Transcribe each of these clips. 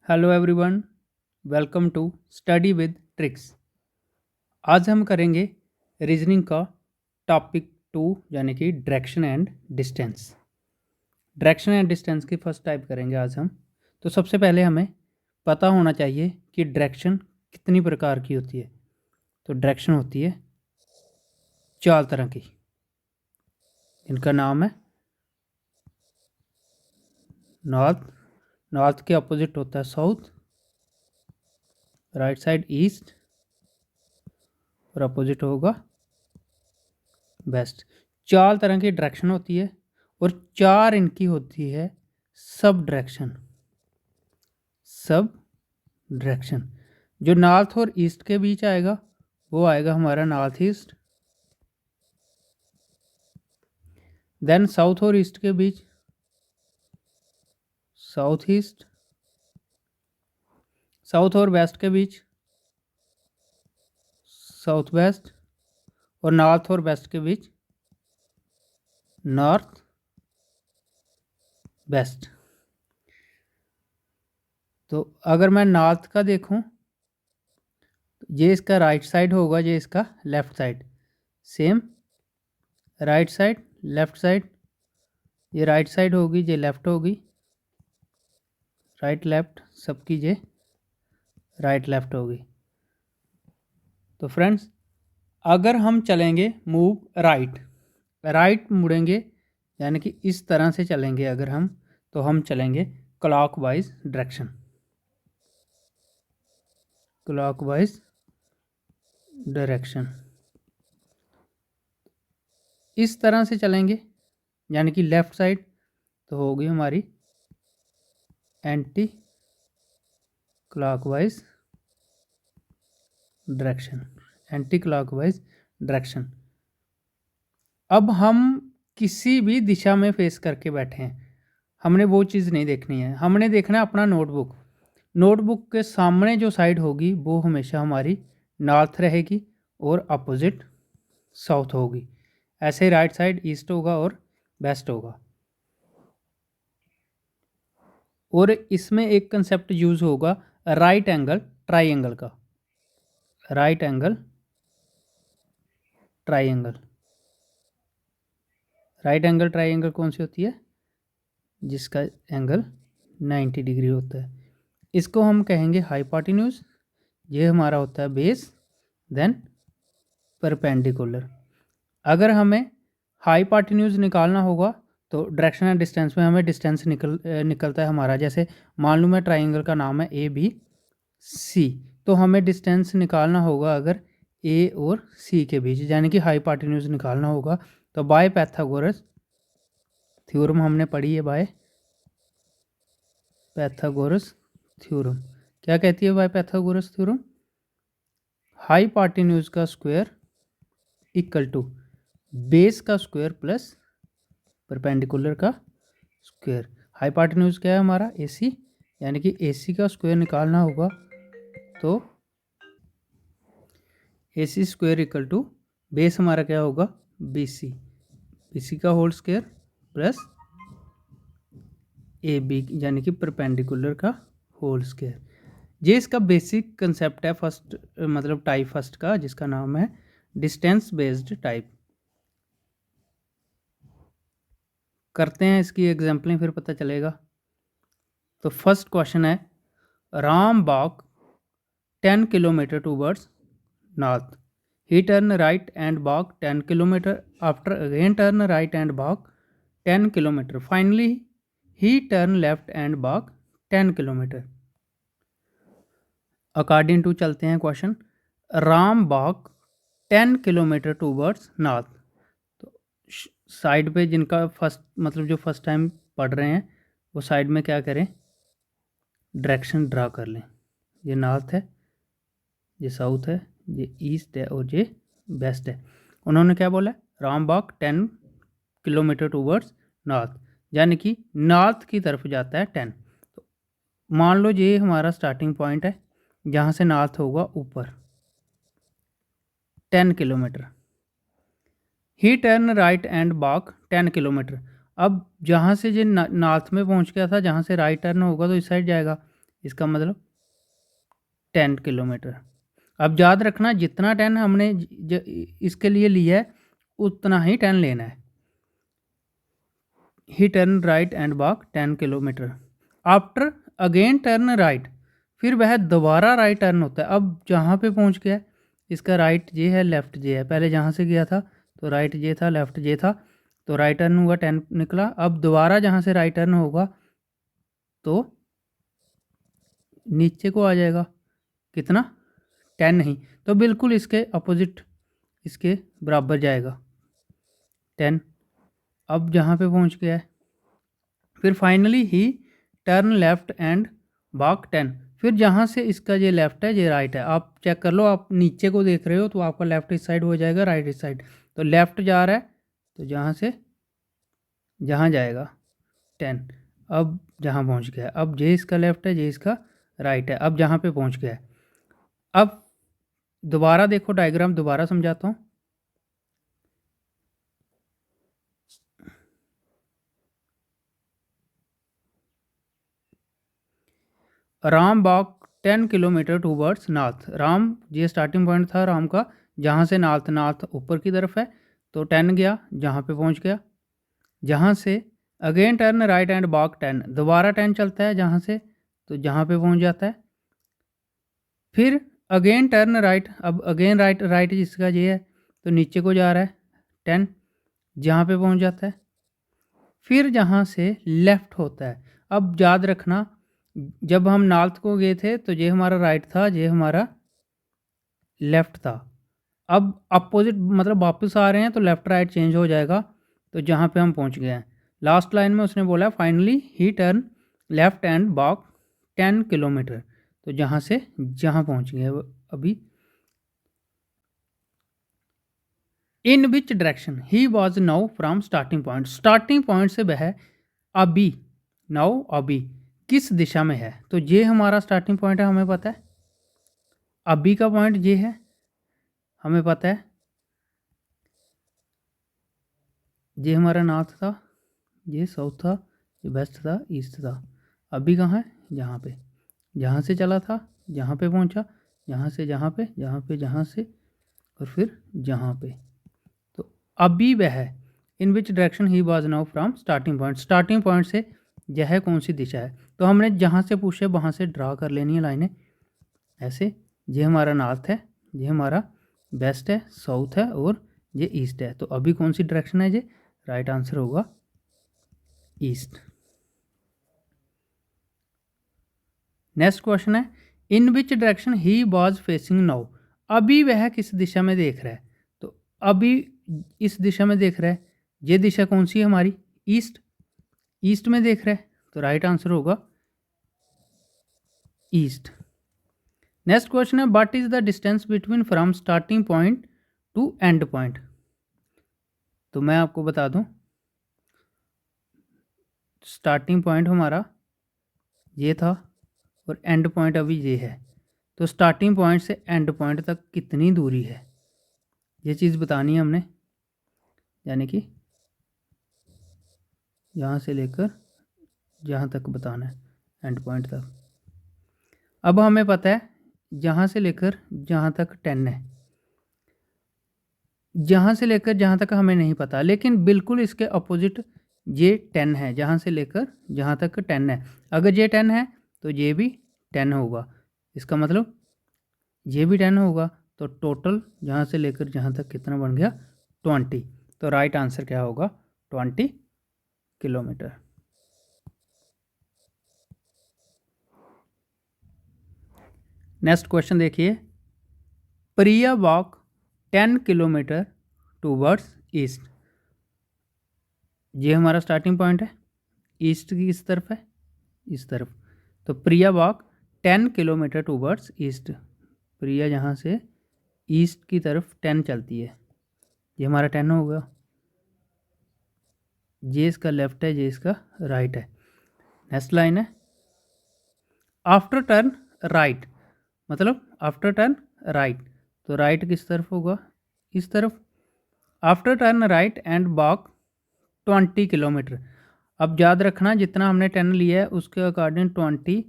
Hello everyone, welcome to study with tricks. आज हम करेंगे रीजनिंग का टॉपिक 2 यानी कि direction and distance. Direction and distance की फर्स्ट टाइप करेंगे आज हम। तो सबसे पहले हमें पता होना चाहिए कि डायरेक्शन कितनी प्रकार की होती है। तो डायरेक्शन होती है 4 तरह की, इनका नाम है नॉर्थ, नॉर्थ के अपोजिट होता है साउथ, राइट साइड ईस्ट और अपोजिट होगा वेस्ट। 4 तरह की डायरेक्शन होती है और 4 इनकी होती है सब डायरेक्शन। सब डायरेक्शन जो नॉर्थ और ईस्ट के बीच आएगा वो आएगा हमारा नॉर्थ ईस्ट। देन साउथ और ईस्ट के बीच साउथ ईस्ट, साउथ और वेस्ट के बीच साउथ वेस्ट और नॉर्थ और वेस्ट के बीच नॉर्थ वेस्ट। तो अगर मैं नॉर्थ का देखूं तो ये इसका राइट साइड होगा, ये इसका left side. Same right side left side, ये राइट साइड होगी, ये लेफ्ट होगी, राइट लेफ्ट सबकी ये राइट लेफ्ट होगी। तो फ्रेंड्स, अगर हम चलेंगे मूव राइट, राइट मुड़ेंगे यानी कि इस तरह से चलेंगे अगर हम, तो हम चलेंगे क्लॉकवाइज डायरेक्शन। क्लॉकवाइज डायरेक्शन इस तरह से चलेंगे यानी कि लेफ्ट साइड तो होगी हमारी anti clockwise direction. Anti clockwise direction. अब हम किसी भी दिशा में फेस करके बैठे हैं, हमने वो चीज़ नहीं देखनी है, हमने देखना है अपना नोटबुक। नोटबुक के सामने जो साइड होगी वो हमेशा हमारी नॉर्थ रहेगी और अपोजिट साउथ होगी। ऐसे ही राइट साइड ईस्ट होगा और वेस्ट होगा। और इसमें एक कंसेप्ट यूज होगा राइट एंगल ट्राइंगल का। Right angle triangle, right angle triangle कौन सी होती है? जिसका एंगल 90 डिग्री होता है। इसको हम कहेंगे हाइपोटेन्यूज। ये हमारा होता है बेस, देन परपेंडिकुलर। अगर हमें हाइपोटेन्यूज निकालना होगा तो डायरेक्शन एंड डिस्टेंस में हमें डिस्टेंस निकलता है हमारा। जैसे मान लो मैं ट्राइंगल का नाम है ए बी सी, तो हमें डिस्टेंस निकालना होगा अगर ए और सी के बीच, यानी कि हाइपोटेन्यूज निकालना होगा। तो बाय पाइथागोरस थ्योरम हमने पढ़ी है। बाय पाइथागोरस थ्योरम क्या कहती है? बाय पाइथागोरस थ्योरम हाइपोटेन्यूज का स्क्वायर इक्वल टू बेस का स्क्वायर प्लस परपेंडिकुलर का स्क्वायर। हाइपोटेन्यूज क्या है हमारा? AC, यानी कि AC का स्क्वायर निकालना होगा तो AC square equal to base हमारा क्या होगा? BC, BC का होल स्क्वायर प्लस AB यानी कि परपेंडिकुलर का होल स्क्वायर। ये इसका बेसिक कंसेप्ट है फर्स्ट, मतलब टाइप फर्स्ट का, जिसका नाम है डिस्टेंस बेस्ड टाइप। करते हैं इसकी एग्जाम्पलें, फिर पता चलेगा। तो फर्स्ट क्वेश्चन है, Ram walk 10 kilometre towards north. He turned right and walked 10 kilometer. After again turn right and walk 10 kilometer. Finally, he turned left and walked 10 kilometer. According to चलते हैं question. Ram walk 10 kilometre towards north. तो side पे जिनका first, मतलब जो first time पढ़ रहे हैं, वो साइड में क्या करें? डायरेक्शन ड्रा कर लें। ये नॉर्थ है, ये साउथ है, ये ईस्ट है और ये वेस्ट है। उन्होंने क्या बोला? Ram walk 10 kilometre towards north, यानी कि नॉर्थ की तरफ जाता है 10। तो मान लो ये हमारा स्टार्टिंग पॉइंट है, जहाँ से नॉर्थ होगा ऊपर 10 kilometre. He turn right and walk 10 kilometre. अब जहाँ से ये नॉर्थ में पहुँच गया था, जहाँ से राइट टर्न होगा तो इस साइड जाएगा। इसका मतलब 10 किलोमीटर। अब याद रखना जितना 10 हमने इसके लिए लिया है उतना ही 10 लेना है। ही turn right and walk 10 kilometre. After again turn right, फिर वह दोबारा राइट टर्न होता है। अब जहाँ पे पहुँच गया इसका राइट ये है, लेफ़्ट ये है। पहले जहाँ से गया था तो राइट ये था, लेफ़्ट ये था, तो राइट टर्न हुआ 10 निकला। अब दोबारा जहाँ से राइट टर्न होगा तो नीचे को आ जाएगा कितना, 10 नहीं, तो बिल्कुल इसके अपोजिट, इसके बराबर जाएगा 10। अब जहाँ पे पहुँच गया है, फिर फाइनली ही टर्न लेफ़्ट एंड वॉक 10। फिर जहाँ से इसका ये लेफ़्ट है ये राइट है, आप चेक कर लो, आप नीचे को देख रहे हो तो आपका लेफ़्ट इस साइड हो जाएगा, राइट इस साइड। तो लेफ़्ट जा रहा है तो जहाँ से जहाँ जाएगा 10। अब जहाँ पहुँच गया, अब ये इसका लेफ़्ट है, ये इसका राइट है। अब जहाँ पे पहुँच गया है, अब दोबारा देखो डायग्राम, दोबारा समझाता हूँ। Ram walk 10 kilometre towards north. Ram ये स्टार्टिंग पॉइंट था राम का, जहाँ से नॉर्थ ऊपर की तरफ है, तो 10 गया, जहाँ पे पहुँच गया। जहाँ से again turn right and walk 10, दोबारा 10 चलता है जहाँ से, तो जहाँ पे पहुँच जाता है। फिर अगेन टर्न राइट, अब अगेन राइट, राइट जिसका ये है तो नीचे को जा रहा है 10, जहाँ पे पहुँच जाता है। फिर जहाँ से लेफ़्ट होता है, अब याद रखना जब हम नॉर्थ को गए थे तो ये हमारा राइट था, ये हमारा लेफ़्ट था। अब अपोजिट मतलब वापस आ रहे हैं तो लेफ़्ट राइट चेंज हो जाएगा, तो जहाँ पे हम पहुँच गए हैं। लास्ट लाइन में उसने बोला फाइनली ही turn left and walk 10 kilometres, तो जहाँ से जहाँ पहुँच गए अभी। In which direction he was now from starting point, starting point से वह अभी, नाउ अभी किस दिशा में है। तो ये हमारा स्टार्टिंग पॉइंट है, हमें पता है। अभी का पॉइंट ये है, हमें पता है। ये हमारा नॉर्थ था, ये साउथ था, ये वेस्ट था, ईस्ट था। अभी कहाँ है, यहाँ पे, जहाँ से चला था जहाँ पे पहुँचा, यहाँ से जहाँ पे, जहाँ पे, जहाँ से, और फिर जहाँ पे। तो अभी वह है, in which direction he was now from starting point, starting point से यह कौन सी दिशा है। तो हमने जहाँ से पूछे वहाँ से ड्रा कर लेनी है लाइनें ऐसे। ये हमारा नॉर्थ है, ये हमारा वेस्ट है, साउथ है, और ये ईस्ट है। तो अभी कौन सी डायरेक्शन है, ये राइट आंसर होगा ईस्ट। नेक्स्ट क्वेश्चन है in which direction he was facing now, अभी वह किस दिशा में देख रहा है। तो अभी इस दिशा में देख रहा है, ये दिशा कौन सी है हमारी, ईस्ट, ईस्ट में देख रहा है, तो राइट आंसर होगा ईस्ट। नेक्स्ट क्वेश्चन है what is the distance between from starting point to end point. तो मैं आपको बता दूं, स्टार्टिंग पॉइंट हमारा ये था और एंड पॉइंट अभी ये है। तो स्टार्टिंग पॉइंट से एंड पॉइंट तक कितनी दूरी है, ये चीज़ बतानी है हमने, यानी कि यहाँ से लेकर जहाँ तक बताना है, एंड पॉइंट तक। अब हमें पता है जहाँ से लेकर जहाँ तक 10 है, जहाँ से लेकर जहाँ तक हमें नहीं पता, लेकिन बिल्कुल इसके अपोजिट ये 10 है, जहाँ से लेकर जहाँ तक 10 है। अगर ये 10 है तो ये भी 10 होगा, इसका मतलब ये भी 10 होगा, तो टोटल जहाँ से लेकर जहाँ तक कितना बन गया 20। तो राइट आंसर क्या होगा 20 किलोमीटर। नेक्स्ट क्वेश्चन देखिए, प्रिया वॉक 10 किलोमीटर टूवर्ड्स ईस्ट। ये हमारा स्टार्टिंग पॉइंट है, ईस्ट की किस तरफ है, इस तरफ। तो प्रिया वॉक 10 किलोमीटर टूवर्ड्स ईस्ट, प्रिया यहाँ से ईस्ट की तरफ 10 चलती है, ये हमारा 10 होगा। ये इसका लेफ्ट है, ये इसका राइट है। नेक्स्ट लाइन है आफ्टर टर्न राइट, मतलब आफ्टर टर्न राइट, तो राइट किस तरफ होगा, इस तरफ। After turn right and walk 20 kilometre. अब याद रखना जितना हमने 10 लिया है उसके अकॉर्डिंग 20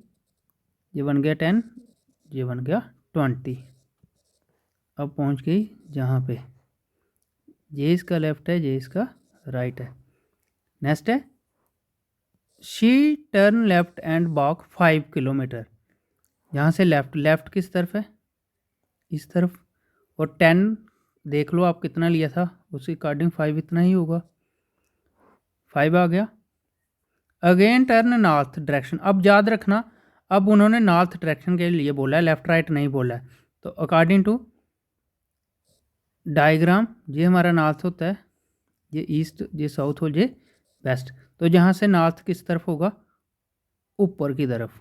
ये बन गया 10, ये बन गया 20। अब पहुंच गई जहाँ पे ये इसका लेफ्ट है, ये इसका राइट है। नेक्स्ट है she turn left and walk 5 kilometre. यहाँ से लेफ्ट, लेफ्ट किस तरफ है, इस तरफ। और 10 देख लो आप कितना लिया था, उसी अकॉर्डिंग 5 इतना ही होगा, 5 आ गया। Again turn north direction. अब याद रखना, अब उन्होंने नॉर्थ डायरेक्शन के लिए बोला है, लेफ्ट राइट नहीं बोला है। तो अकॉर्डिंग टू डायग्राम ये हमारा नॉर्थ होता है, ये ईस्ट, ये साउथ और ये वेस्ट। तो जहाँ से नॉर्थ किस तरफ होगा, ऊपर की तरफ।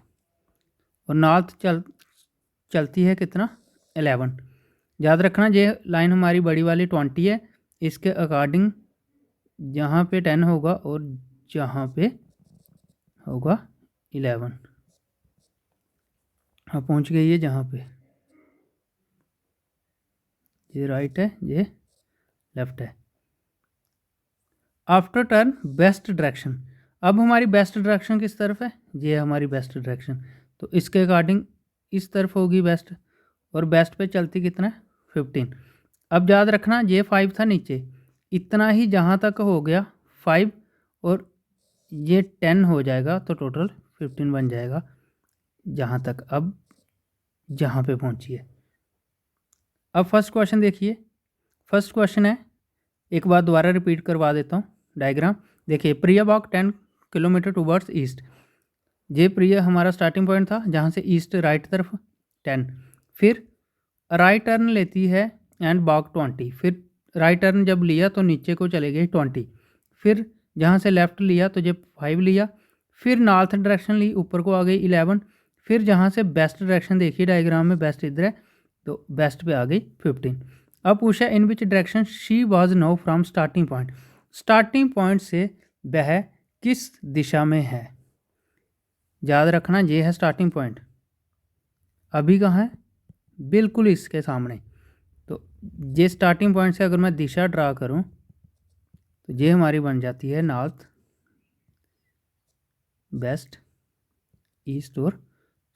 और नॉर्थ चलती है कितना, 11। याद रखना ये लाइन हमारी बड़ी वाली 20 है, इसके अकॉर्डिंग जहाँ पे 10 होगा और जहाँ पे होगा 11। हाँ पहुँच गई है जहाँ पे, ये राइट है, ये लेफ्ट है। After turn best direction. अब हमारी बेस्ट डायरेक्शन किस तरफ है, ये हमारी बेस्ट डायरेक्शन। तो इसके अकॉर्डिंग इस तरफ होगी बेस्ट, और बेस्ट पे चलती कितना है, 15। अब याद रखना ये 5 था नीचे, इतना ही जहाँ तक हो गया 5, और ये 10 हो जाएगा तो टोटल 15 बन जाएगा जहाँ तक। अब जहाँ पे पहुँची है। अब फर्स्ट क्वेश्चन देखिए, फर्स्ट क्वेश्चन है, एक बार दोबारा रिपीट करवा देता हूँ डायग्राम। देखिए प्रिया वॉक 10 किलोमीटर टूवर्ड्स ईस्ट। ये प्रिया हमारा स्टार्टिंग पॉइंट था, जहाँ से ईस्ट राइट तरफ 10, फिर राइट टर्न लेती है एंड वॉक 20। फिर राइट टर्न जब लिया तो नीचे को चले गई 20, फिर जहाँ से लेफ़्ट लिया तो ये 5 लिया, फिर नॉर्थ डायरेक्शन ली, ऊपर को आ गई 11, फिर जहाँ से बेस्ट डायरेक्शन देखिए डायग्राम में, बेस्ट इधर है तो बेस्ट पे आ गई 15। अब पूछा in which direction she was now from starting point. Starting point से वह किस दिशा में है। याद रखना ये है स्टार्टिंग पॉइंट, अभी कहाँ है, बिल्कुल इसके सामने। तो ये स्टार्टिंग पॉइंट से अगर मैं दिशा ड्रा करूं तो ये हमारी बन जाती है नॉर्थ, वेस्ट, ईस्ट और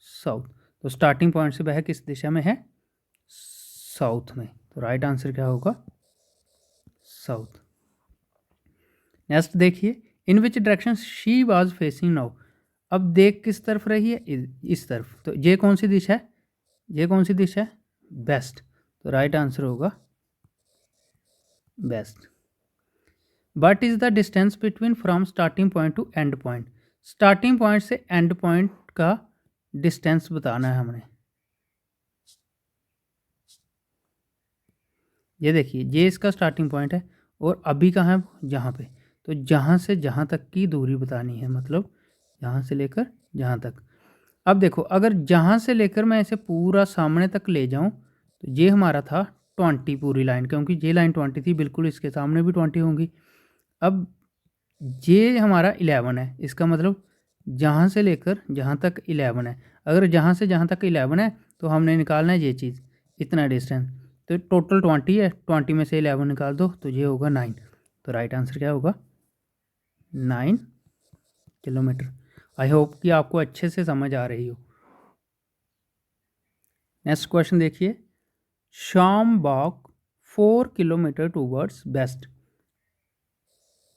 साउथ। तो स्टार्टिंग पॉइंट से वह किस दिशा में है, साउथ में। तो राइट आंसर क्या होगा, साउथ। नेक्स्ट देखिए, in which direction she was facing now. अब देख किस तरफ रही है, इस तरफ। तो ये कौन सी दिशा है, ये कौन सी दिशा है, वेस्ट। तो राइट आंसर होगा west. What is the distance between from starting point to end point. Starting point से एंड पॉइंट का डिस्टेंस बताना है हमने। ये देखिए ये इसका स्टार्टिंग पॉइंट है, और अभी कहाँ है, जहाँ पे। तो जहाँ से जहाँ तक की दूरी बतानी है, मतलब यहाँ से लेकर जहाँ तक। अब देखो अगर जहाँ से लेकर मैं इसे पूरा सामने तक ले जाऊँ तो ये हमारा था 20 पूरी लाइन, क्योंकि ये लाइन 20 थी, बिल्कुल इसके सामने भी 20 होंगी। अब ये हमारा 11 है, इसका मतलब जहाँ से लेकर जहाँ तक 11 है। अगर जहाँ से जहाँ तक 11 है तो हमने निकालना है ये चीज़, इतना डिस्टेंस। तो टोटल 20 है, 20 में से 11 निकाल दो तो ये होगा 9। तो राइट आंसर क्या होगा, 9 किलोमीटर। आई होप कि आपको अच्छे से समझ आ रही हो। नेक्स्ट क्वेश्चन देखिए, शाम वॉक 4 किलोमीटर टूवर्ड्स वेस्ट।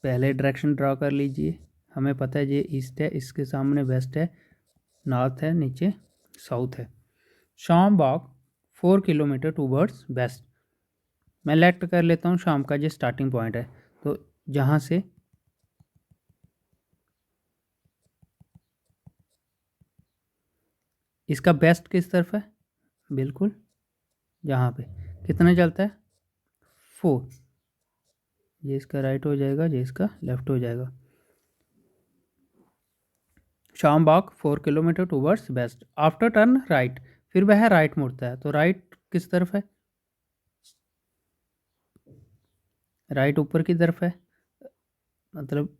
पहले डायरेक्शन ड्रा कर लीजिए, हमें पता है ये ईस्ट है, इसके सामने वेस्ट है, नॉर्थ है, नीचे साउथ है। शाम वॉक 4 किलोमीटर टूवर्ड्स वेस्ट। मैं लेफ्ट कर लेता हूँ शाम का, ये स्टार्टिंग पॉइंट है। तो जहाँ से इसका बेस्ट किस तरफ है, बिल्कुल यहाँ पे। कितना चलता है, 4। ये इसका राइट हो जाएगा, ये इसका लेफ्ट हो जाएगा। Shyam walk 4 kilometre towards west. After turn right, फिर वह राइट मुड़ता है। तो राइट किस तरफ है, राइट ऊपर की तरफ है, मतलब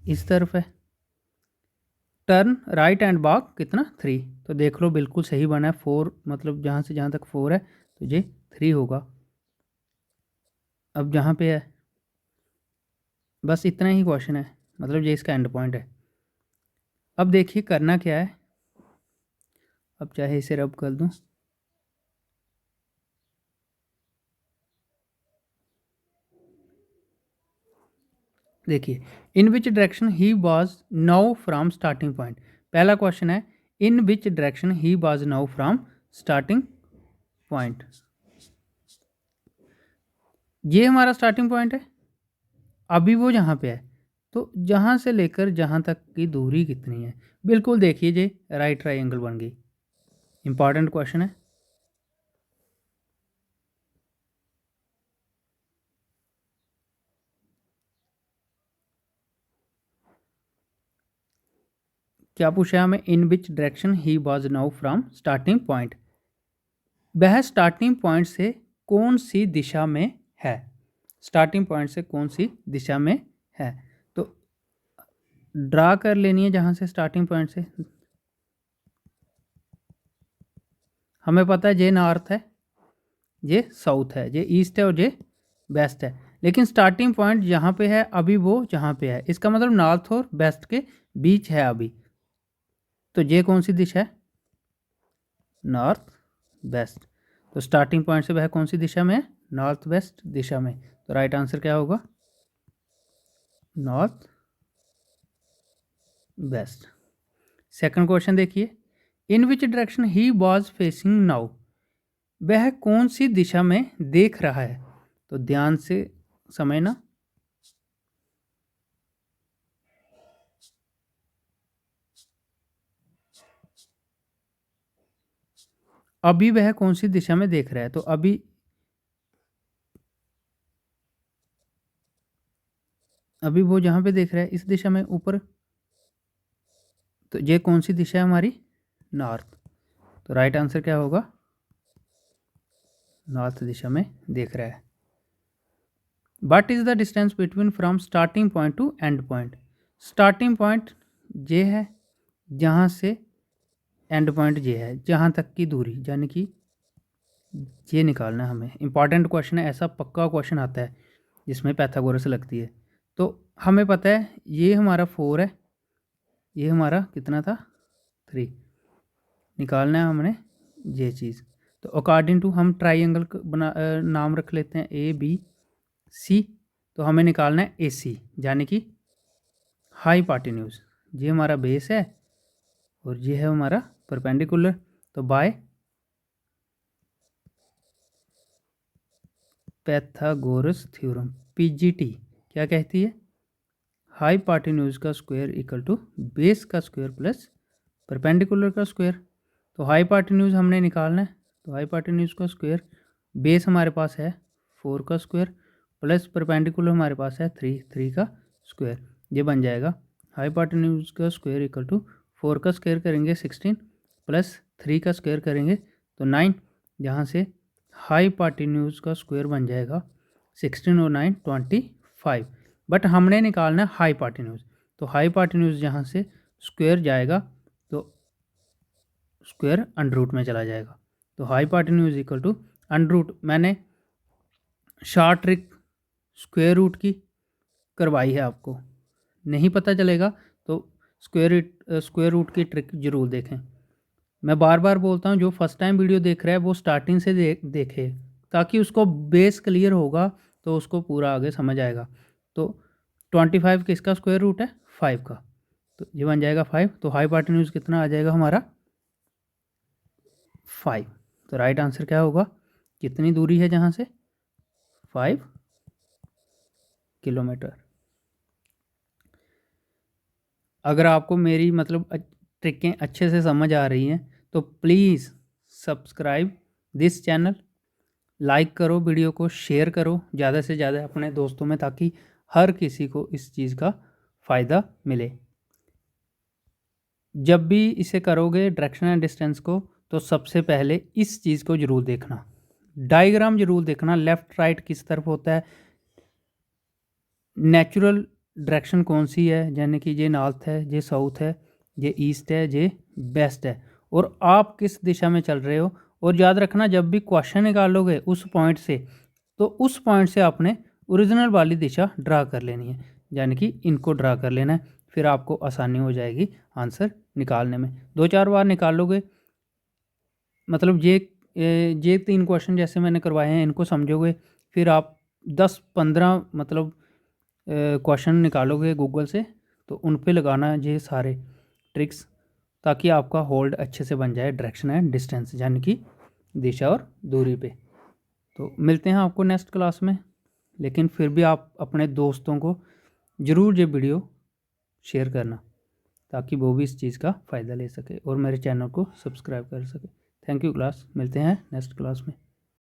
इस तरफ है। टर्न राइट एंड वॉक कितना, 3। तो देख लो बिल्कुल सही बना है, 4 मतलब जहाँ से जहाँ तक 4 है तो ये 3 होगा। अब जहाँ पे है बस इतना ही क्वेश्चन है, मतलब ये इसका एंड पॉइंट है। अब देखिए करना क्या है, अब चाहे इसे रब कर दूं, देखिए in which direction he was now from starting point. पहला क्वेश्चन है in which direction he was now from starting point. ये हमारा स्टार्टिंग पॉइंट है, अभी वो जहाँ पे है, तो जहाँ से लेकर जहाँ तक की दूरी कितनी है। बिल्कुल देखिए जी राइट ट्राइंगल बन गई। इंपॉर्टेंट क्वेश्चन है। क्या पूछा हमें, in which direction he was now from starting point. वह स्टार्टिंग पॉइंट से कौन सी दिशा में है, स्टार्टिंग पॉइंट से कौन सी दिशा में है। तो ड्रा कर लेनी है जहाँ से स्टार्टिंग पॉइंट से। हमें पता है जे नॉर्थ है, ये साउथ है, ये ईस्ट है और ये वेस्ट है। लेकिन स्टार्टिंग पॉइंट जहाँ पे है अभी वो जहाँ पे है, इसका मतलब नॉर्थ और वेस्ट के बीच है अभी। तो ये कौन सी दिशा है, नॉर्थ वेस्ट। तो स्टार्टिंग पॉइंट से वह कौन सी दिशा में है, नॉर्थ वेस्ट दिशा में। तो राइट आंसर क्या होगा, नॉर्थ वेस्ट। सेकंड क्वेश्चन देखिए, in which direction he was facing now. वह कौन सी दिशा में देख रहा है। तो ध्यान से समझना, अभी वह कौन सी दिशा में देख रहा है। तो अभी वो जहाँ पे देख रहा है इस दिशा में ऊपर, तो ये कौन सी दिशा है हमारी, नॉर्थ। तो राइट आंसर क्या होगा, नॉर्थ दिशा में देख रहा है। What is the distance between from starting point to end point. Starting point ये है, जहाँ से एंड पॉइंट ये है, जहाँ तक की दूरी, यानी कि ये निकालना है हमें। इंपॉर्टेंट क्वेश्चन है, ऐसा पक्का क्वेश्चन आता है जिसमें पैथागोरस लगती है। तो हमें पता है ये हमारा 4 है, ये हमारा कितना था 3, निकालना है हमने ये चीज़। तो अकॉर्डिंग टू हम ट्राइंगल बना नाम रख लेते हैं ABC। तो हमें निकालना है AC, यानी कि हाइपोटेन्यूज। ये हमारा बेस है और ये है हमारा परपेंडिकुलर। तो बाय पैथागोरस थ्योरम PGT क्या कहती है, हाइपोटेन्यूज का स्क्वायर इक्वल टू बेस का स्क्वायर प्लस परपेंडिकुलर का स्क्वायर। तो हाइपोटेन्यूज हमने निकालना है, तो हाइपोटेन्यूज का स्क्वायर, बेस हमारे पास है 4 का स्क्वायर प्लस परपेंडिकुलर हमारे पास है 3 का स्क्वायर। ये बन जाएगा हाइपोटेन्यूज का स्क्वायर इक्वल टू 4 का स्क्वायर करेंगे 16 प्लस 3 का स्क्वायर करेंगे तो 9, जहाँ से हाइपोटेन्यूज का स्क्वायर बन जाएगा 16 और 9 25। बट हमने निकालना है हाइपोटेन्यूज। तो हाइपोटेन्यूज जहाँ से स्क्वायर जाएगा तो स्क्वायर अंडर रूट में चला जाएगा। तो hypotenuse equal to under root, मैंने शॉर्ट ट्रिक स्क्वायर रूट की करवाई है, आपको नहीं पता चलेगा तो स्क्वायर रूट की ट्रिक जरूर देखें। मैं बार बार बोलता हूँ, जो फर्स्ट टाइम वीडियो देख रहा है वो स्टार्टिंग से देखे, ताकि उसको बेस क्लियर होगा तो उसको पूरा आगे समझ आएगा। तो 25 किसका स्क्वायर रूट है, 5 का। तो ये बन जाएगा 5। तो हाइपोटेन्यूज कितना आ जाएगा हमारा, 5। तो राइट आंसर क्या होगा, कितनी दूरी है जहाँ से, 5 किलोमीटर। अगर आपको मेरी मतलब ट्रिकें अच्छे से समझ आ रही हैं तो please subscribe this channel, like करो वीडियो को, शेयर करो ज़्यादा से ज़्यादा अपने दोस्तों में, ताकि हर किसी को इस चीज़ का फ़ायदा मिले। जब भी इसे करोगे डायरेक्शन एंड डिस्टेंस को, तो सबसे पहले इस चीज़ को ज़रूर देखना, डायग्राम ज़रूर देखना, लेफ़्ट राइट किस तरफ होता है, नेचुरल डायरेक्शन कौन सी है, यानी कि ये नॉर्थ है, ये साउथ है, ये ईस्ट है, ये वेस्ट है, और आप किस दिशा में चल रहे हो। और याद रखना, जब भी क्वेश्चन निकालोगे उस पॉइंट से, तो उस पॉइंट से आपने ओरिजिनल वाली दिशा ड्रा कर लेनी है, यानी कि इनको ड्रा कर लेना है, फिर आपको आसानी हो जाएगी आंसर निकालने में। 2-4 बार निकालोगे मतलब ये 3 क्वेश्चन जैसे मैंने करवाए हैं, इनको समझोगे, फिर आप 10-15 मतलब क्वेश्चन निकालोगे गूगल से, तो उन पे लगाना ये सारे ट्रिक्स, ताकि आपका होल्ड अच्छे से बन जाए डायरेक्शन एंड डिस्टेंस, यानी कि दिशा और दूरी पे। तो मिलते हैं आपको नेक्स्ट क्लास में, लेकिन फिर भी आप अपने दोस्तों को ज़रूर ये वीडियो शेयर करना, ताकि वो भी इस चीज़ का फ़ायदा ले सके और मेरे चैनल को सब्सक्राइब कर सके। थैंक यू क्लास, मिलते हैं नेक्स्ट क्लास में।